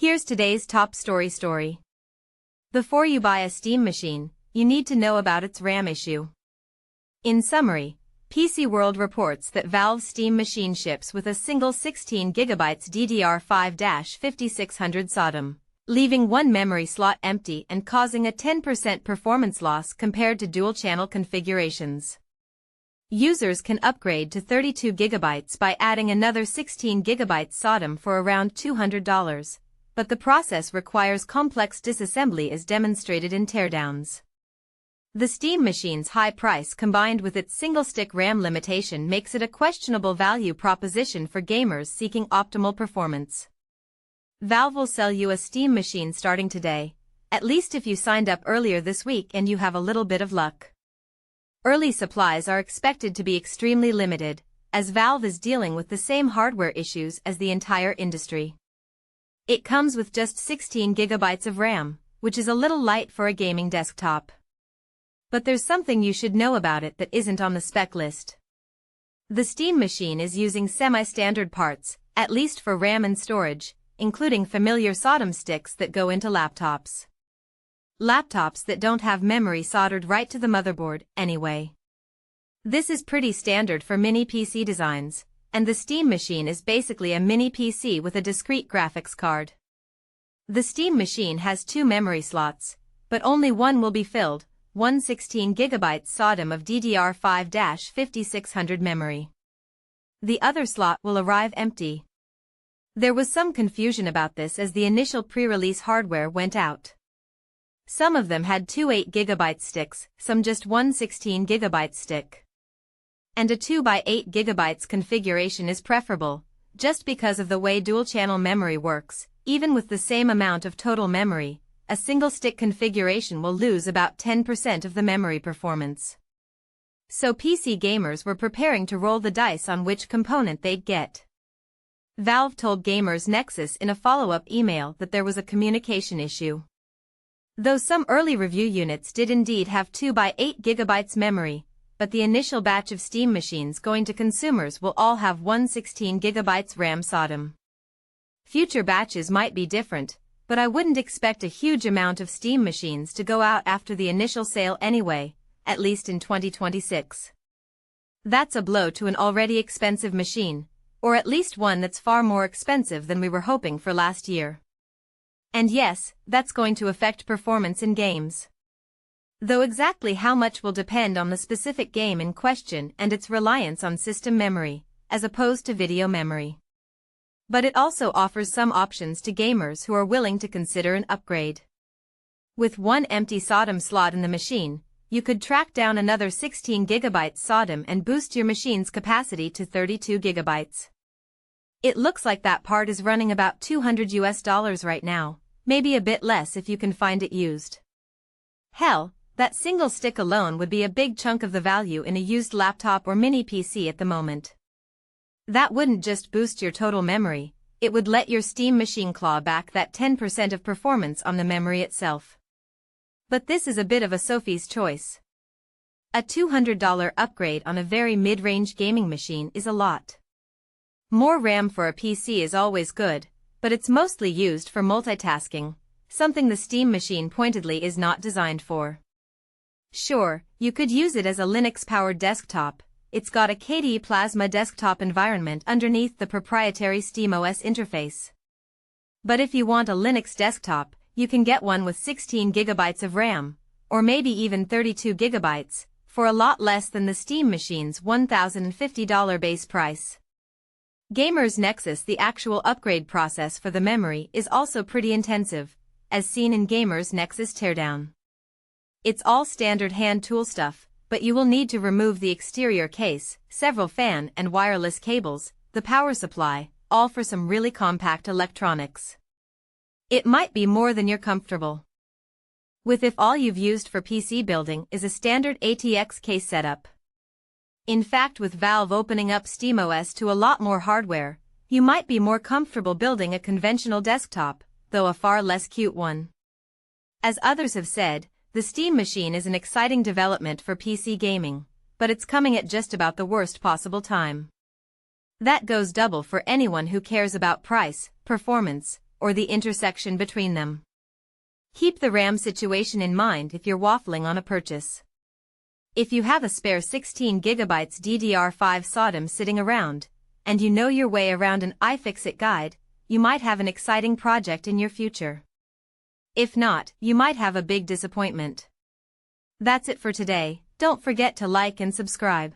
Here's today's top story. Before you buy a Steam machine, you need to know about its RAM issue. In summary, PCWorld reports that Valve's Steam machine ships with a single 16GB DDR5 5600 SODIMM, leaving one memory slot empty and causing a 10% performance loss compared to dual-channel configurations. Users can upgrade to 32GB by adding another 16GB SODIMM for around $200, but the process requires complex disassembly as demonstrated in teardowns. The Steam machine's high price combined with its single-stick RAM limitation makes it a questionable value proposition for gamers seeking optimal performance. Valve will sell you a Steam machine starting today, at least if you signed up earlier this week and you have a little bit of luck. Early supplies are expected to be extremely limited, as Valve is dealing with the same hardware issues as the entire industry. It comes with just 16GB of RAM, which is a little light for a gaming desktop. But there's something you should know about it that isn't on the spec list. The Steam machine is using semi-standard parts, at least for RAM and storage, including familiar SODIMM sticks that go into laptops. Laptops that don't have memory soldered right to the motherboard, anyway. This is pretty standard for mini PC designs, and the Steam machine is basically a mini PC with a discrete graphics card. The Steam machine has two memory slots, but only one will be filled, one 16GB SODIMM of DDR5 5600 memory. The other slot will arrive empty. There was some confusion about this as the initial pre-release hardware went out. Some of them had two 8GB sticks, some just one 16GB stick. And a 2x8GB configuration is preferable, just because of the way dual-channel memory works. Even with the same amount of total memory, a single-stick configuration will lose about 10% of the memory performance. So PC gamers were preparing to roll the dice on which component they'd get. Valve told Gamers Nexus in a follow-up email that there was a communication issue. Though some early review units did indeed have 2x8GB memory, but the initial batch of Steam machines going to consumers will all have one 16GB RAM SODIMM. Future batches might be different, but I wouldn't expect a huge amount of Steam machines to go out after the initial sale anyway, at least in 2026. That's a blow to an already expensive machine, or at least one that's far more expensive than we were hoping for last year. And yes, that's going to affect performance in games. Though exactly how much will depend on the specific game in question and its reliance on system memory, as opposed to video memory. But it also offers some options to gamers who are willing to consider an upgrade. With one empty SODIMM slot in the machine, you could track down another 16GB SODIMM and boost your machine's capacity to 32GB. It looks like that part is running about $200 right now, maybe a bit less if you can find it used. Hell, that single stick alone would be a big chunk of the value in a used laptop or mini PC at the moment. That wouldn't just boost your total memory, it would let your Steam machine claw back that 10% of performance on the memory itself. But this is a bit of a Sophie's choice. A $200 upgrade on a very mid-range gaming machine is a lot. More RAM for a PC is always good, but it's mostly used for multitasking, something the Steam machine pointedly is not designed for. Sure, you could use it as a Linux-powered desktop. It's got a KDE Plasma desktop environment underneath the proprietary SteamOS interface. But if you want a Linux desktop, you can get one with 16GB of RAM, or maybe even 32GB, for a lot less than the Steam machine's $1,050 base price. Gamers Nexus: the actual upgrade process for the memory is also pretty intensive, as seen in Gamers Nexus teardown. It's all standard hand tool stuff, but you will need to remove the exterior case, several fan and wireless cables, the power supply, all for some really compact electronics. It might be more than you're comfortable with if all you've used for PC building is a standard ATX case setup. In fact, with Valve opening up SteamOS to a lot more hardware, you might be more comfortable building a conventional desktop, though a far less cute one. As others have said, the Steam machine is an exciting development for PC gaming, but it's coming at just about the worst possible time. That goes double for anyone who cares about price, performance, or the intersection between them. Keep the RAM situation in mind if you're waffling on a purchase. If you have a spare 16GB DDR5 SODIMM sitting around, and you know your way around an iFixit guide, you might have an exciting project in your future. If not, you might have a big disappointment. That's it for today. Don't forget to like and subscribe.